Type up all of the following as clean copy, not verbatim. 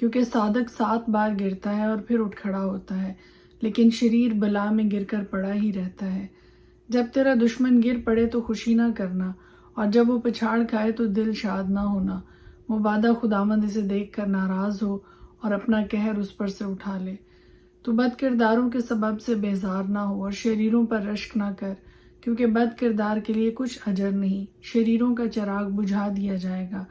کیونکہ صادق 7 بار گرتا ہے اور پھر اٹھ کھڑا ہوتا ہے، لیکن شریر بلا میں گر کر پڑا ہی رہتا ہے۔ جب تیرا دشمن گر پڑے تو خوشی نہ کرنا، اور جب وہ پچھاڑ کھائے تو دل شاد نہ ہونا، مبادا خداوند اسے دیکھ کر ناراض ہو اور اپنا قہر اس پر سے اٹھا لے۔ تو بد کرداروں کے سبب سے بیزار نہ ہو اور شریروں پر رشک نہ کر، کیونکہ بد کردار کے لیے کچھ اجر نہیں، شریروں کا چراغ بجھا دیا جائے گا۔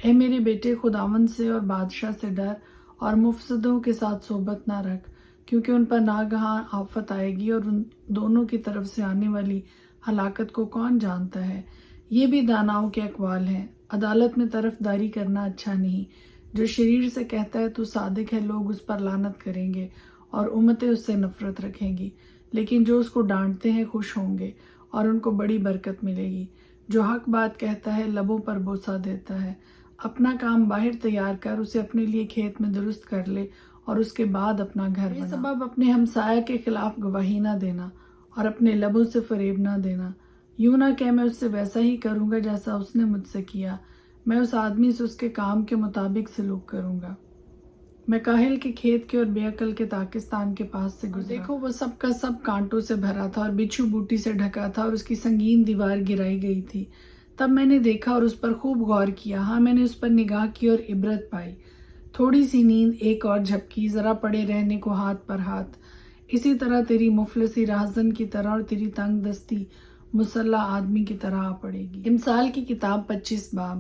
اے میرے بیٹے، خداوند سے اور بادشاہ سے ڈر، اور مفسدوں کے ساتھ صحبت نہ رکھ، کیونکہ ان پر ناگہاں آفت آئے گی، اور ان دونوں کی طرف سے آنے والی ہلاکت کو کون جانتا ہے۔ یہ بھی داناؤں کے اقوال ہیں، عدالت میں طرف داری کرنا اچھا نہیں۔ جو شریر سے کہتا ہے تو صادق ہے، لوگ اس پر لعنت کریں گے اور امتیں اس سے نفرت رکھیں گی، لیکن جو اس کو ڈانٹتے ہیں خوش ہوں گے اور ان کو بڑی برکت ملے گی۔ جو حق بات کہتا ہے لبوں پر بوسہ دیتا ہے۔ اپنا کام باہر تیار کر، اسے اپنے لیے کھیت میں درست کر لے اور اس کے بعد اپنا گھر بنا۔ بے سبب اپنے ہمسایہ کے خلاف گواہی نہ دینا اور اپنے لبوں سے فریب نہ دینا۔ یوں نہ کہ میں اس سے ویسا ہی کروں گا جیسا اس نے مجھ سے کیا، میں اس آدمی سے اس کے کام کے مطابق سلوک کروں گا۔ میں کاہل کے کھیت کے اور بے عقل کے پاکستان کے پاس سے گزرا، دیکھو وہ سب کا سب کانٹوں سے بھرا تھا اور بچھو بوٹی سے ڈھکا تھا اور اس کی سنگین دیوار گرائی گئی تھی۔ تب میں نے دیکھا اور اس پر خوب غور کیا، ہاں میں نے اس پر نگاہ کی اور عبرت پائی۔ تھوڑی سی نیند، ایک اور جھپکی، ذرا پڑے رہنے کو ہاتھ پر ہاتھ، اسی طرح تیری مفلسی راہزن کی طرح اور تیری تنگ دستی مسلح آدمی کی طرح آ پڑے گی۔ امثال کی کتاب 25 باب۔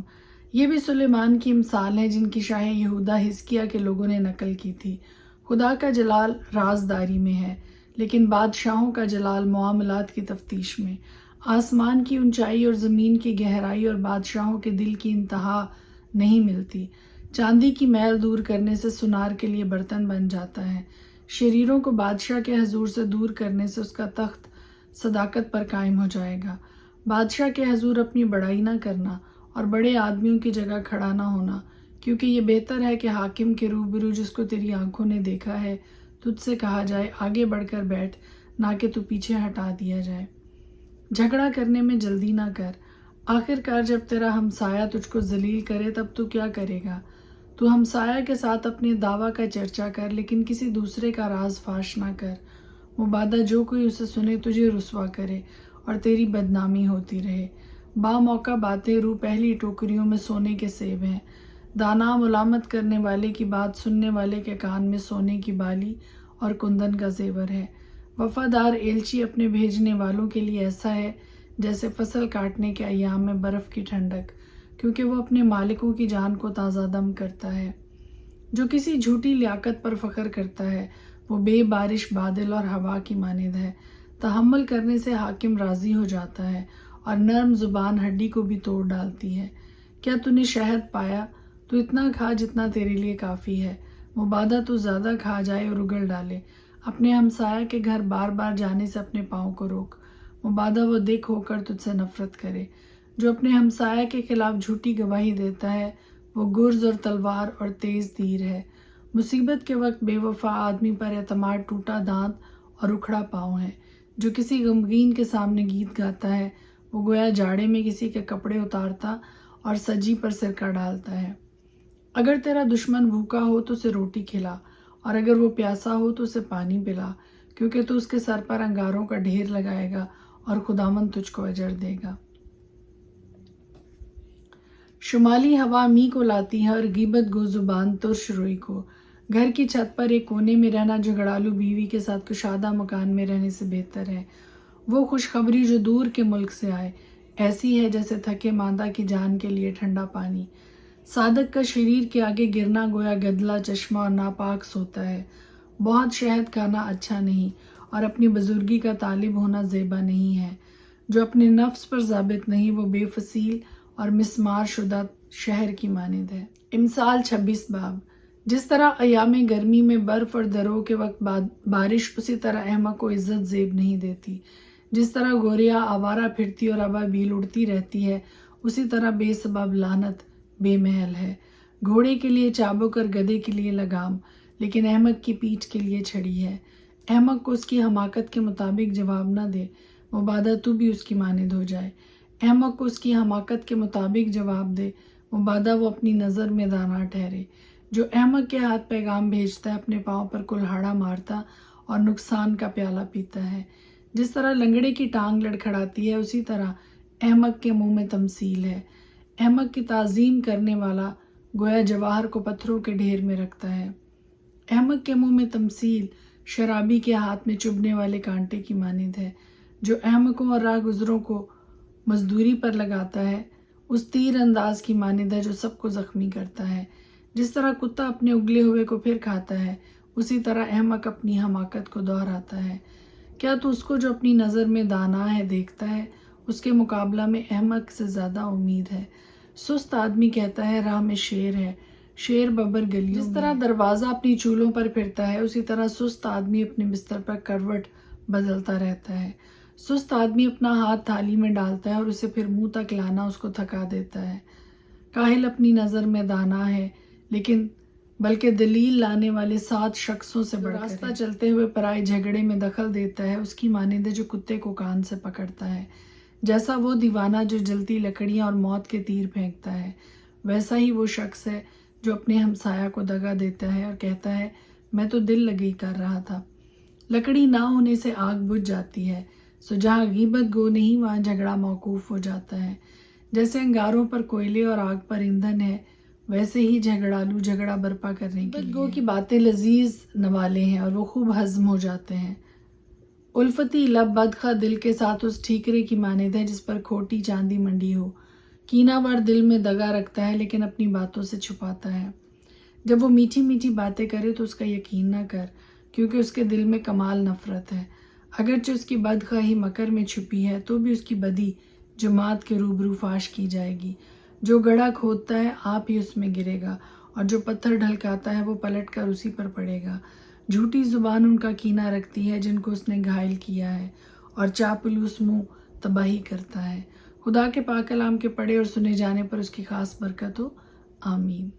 یہ بھی سلیمان کی امثال ہے جن کی شاہ یہودہ حزقیہ کے لوگوں نے نقل کی تھی۔ خدا کا جلال رازداری میں ہے، لیکن بادشاہوں کا جلال معاملات کی تفتیش میں۔ آسمان کی اونچائی اور زمین کی گہرائی اور بادشاہوں کے دل کی انتہا نہیں ملتی۔ چاندی کی میل دور کرنے سے سنار کے لیے برتن بن جاتا ہے۔ شریروں کو بادشاہ کے حضور سے دور کرنے سے اس کا تخت صداقت پر قائم ہو جائے گا۔ بادشاہ کے حضور اپنی بڑائی نہ کرنا اور بڑے آدمیوں کی جگہ کھڑا نہ ہونا، کیونکہ یہ بہتر ہے کہ حاکم کے روبرو جس کو تیری آنکھوں نے دیکھا ہے تجھ سے کہا جائے آگے بڑھ کر بیٹھ، نہ کہ تو پیچھے ہٹا دیا جائے۔ جھگڑا کرنے میں جلدی نہ کر، آخر کار جب تیرا ہمسایہ تجھ کو ذلیل کرے تب تو کیا کرے گا؟ تو ہمسایہ کے ساتھ اپنے دعویٰ کا چرچا کر، لیکن کسی دوسرے کا راز فاش نہ کر، مبادا جو کوئی اسے سنے تجھے رسوا کرے اور تیری بدنامی ہوتی رہے۔ با موقع باتیں رو پہلی ٹوکریوں میں سونے کے سیب ہیں۔ دانا ملامت کرنے والے کی بات سننے والے کے کان میں سونے کی بالی اور کندن کا زیور ہے۔ وفادار ایلچی اپنے بھیجنے والوں کے لیے ایسا ہے جیسے فصل کاٹنے کے ایام میں برف کی ٹھنڈک، کیونکہ وہ اپنے مالکوں کی جان کو تازہ دم کرتا ہے۔ جو کسی جھوٹی لیاقت پر فخر کرتا ہے وہ بے بارش بادل اور ہوا کی مانند ہے۔ تحمل کرنے سے حاکم راضی ہو جاتا ہے اور نرم زبان ہڈی کو بھی توڑ ڈالتی ہے۔ کیا تو نے شہد پایا؟ تو اتنا کھا جتنا تیرے لیے کافی ہے، مبادا تو زیادہ کھا جائے اور اگل ڈالے۔ اپنے ہمسایہ کے گھر بار بار جانے سے اپنے پاؤں کو روک، مبادا وہ دیکھ ہو کر تجھ سے نفرت کرے۔ جو اپنے ہمسایہ کے خلاف جھوٹی گواہی دیتا ہے وہ گرز اور تلوار اور تیز تیر ہے۔ مصیبت کے وقت بے وفا آدمی پر اعتماد ٹوٹا دانت اور اکھڑا پاؤں ہے۔ جو کسی غمگین کے سامنے گیت گاتا ہے وہ گویا جاڑے میں کسی کے کپڑے اتارتا اور سجی پر سرکہ ڈالتا ہے۔ اگر تیرا دشمن بھوکا ہو تو اسے روٹی کھلا، اور اگر وہ پیاسا ہو تو اسے پانی پلا، کیونکہ تو اس کے سر پر انگاروں کا ڈھیر لگائے گا اور خداوند تجھ کو اجر دے گا۔ شمالی ہوا می کو لاتی ہے اور غیبت گو زبان ترش روئی کو۔ گھر کی چھت پر ایک کونے میں رہنا جھگڑالو بیوی کے ساتھ کشادہ مکان میں رہنے سے بہتر ہے۔ وہ خوشخبری جو دور کے ملک سے آئے ایسی ہے جیسے تھکے ماندہ کی جان کے لیے ٹھنڈا پانی۔ صادق کا شریر کے آگے گرنا گویا گدلا چشمہ اور ناپاک سوتا ہے۔ بہت شہد کھانا اچھا نہیں اور اپنی بزرگی کا طالب ہونا زیبا نہیں ہے۔ جو اپنے نفس پر ضابط نہیں وہ بے فصیل اور مسمار شدہ شہر کی مانند ہے۔ امثال 26 باب۔ جس طرح ایام گرمی میں برف اور درو کے وقت بارش، اسی طرح احمق کو عزت زیب نہیں دیتی۔ جس طرح گوریا آوارہ پھرتی اور ابابیل اڑتی رہتی ہے، اسی طرح بے سبب لعنت بے محل ہے۔ گھوڑے کے لیے چابک اور گدھے کے لیے لگام، لیکن احمق کی پیٹھ کے لیے چھڑی ہے۔ احمق کو اس کی حماقت کے مطابق جواب نہ دے، مبادا تو بھی اس کی مانند ہو جائے۔ احمق کو اس کی حماقت کے مطابق جواب دے، مبادا وہ اپنی نظر میں دانا ٹھہرے۔ جو احمق کے ہاتھ پیغام بھیجتا ہے اپنے پاؤں پر کلہاڑا مارتا اور نقصان کا پیالہ پیتا ہے۔ جس طرح لنگڑے کی ٹانگ لڑکھڑاتی ہے اسی طرح احمق کے منہ میں تمثیل ہے۔ احمق کی تعظیم کرنے والا گویا جواہر کو پتھروں کے ڈھیر میں رکھتا ہے۔ احمق کے منہ میں تمثیل شرابی کے ہاتھ میں چبھنے والے کانٹے کی مانند ہے۔ جو احمقوں اور راہ گزروں کو مزدوری پر لگاتا ہے اس تیر انداز کی مانند ہے جو سب کو زخمی کرتا ہے۔ جس طرح کتا اپنے اگلے ہوئے کو پھر کھاتا ہے اسی طرح احمق اپنی حماقت کو دہراتا ہے۔ کیا تو اس کو جو اپنی نظر میں دانا ہے دیکھتا ہے؟ اس کے مقابلہ میں احمق سے زیادہ امید ہے۔ سست آدمی کہتا ہے راہ میں شیر ہے، شیر ببر گلیوں جس طرح دروازہ اپنی چولوں پر پھرتا ہے اسی طرح سست آدمی اپنے بستر پر کروٹ بدلتا رہتا ہے۔ سست آدمی اپنا ہاتھ تھالی میں ڈالتا ہے اور اسے پھر منہ تک لانا اس کو تھکا دیتا ہے۔ کاہل اپنی نظر میں دانا ہے لیکن بلکہ دلیل لانے والے 7 شخصوں سے بڑھ کر راستہ چلتے ہوئے پرائے جھگڑے میں دخل دیتا ہے اس کی مانند ہے جو کتے کو کان سے پکڑتا ہے۔ جیسا وہ دیوانہ جو جلتی لکڑیاں اور موت کے تیر پھینکتا ہے ویسا ہی وہ شخص ہے جو اپنے ہمسایہ کو دغا دیتا ہے اور کہتا ہے میں تو دل لگی کر رہا تھا۔ لکڑی نہ ہونے سے آگ بجھ جاتی ہے سو جہاں غیبت گو نہیں وہاں جھگڑا موقوف ہو جاتا ہے۔ جیسے انگاروں پر کوئلے اور آگ پر ایندھن ہے ویسے ہی جھگڑالو جھگڑا برپا کرنے کے لیے گو کی باتیں لذیذ نوالے ہیں اور وہ خوب ہضم ہو جاتے ہیں۔ الفتی لب بدخواہ دل کے ساتھ اس ٹھیکرے کی مانند ہے جس پر کھوٹی چاندی منڈی ہو۔ کینہ ور دل میں دگا رکھتا ہے لیکن اپنی باتوں سے چھپاتا ہے۔ جب وہ میٹھی میٹھی باتیں کرے تو اس کا یقین نہ کر کیونکہ اس کے دل میں کمال نفرت ہے۔ اگرچہ اس کی بدخواہی مکر میں چھپی ہے تو بھی اس کی بدی جماعت کے روبرو فاش کی جائے گی۔ جو گڑھا کھودتا ہے آپ ہی اس میں گرے گا اور جو پتھر ڈھلکاتا ہے وہ پلٹ کر اسی پر پڑے گا۔ جھوٹی زبان ان کا کینہ رکھتی ہے جن کو اس نے گھائل کیا ہے اور چاپلوس منہ تباہی کرتا ہے۔ خدا کے پاک کلام کے پڑھے اور سنے جانے پر اس کی خاص برکت ہو، آمین۔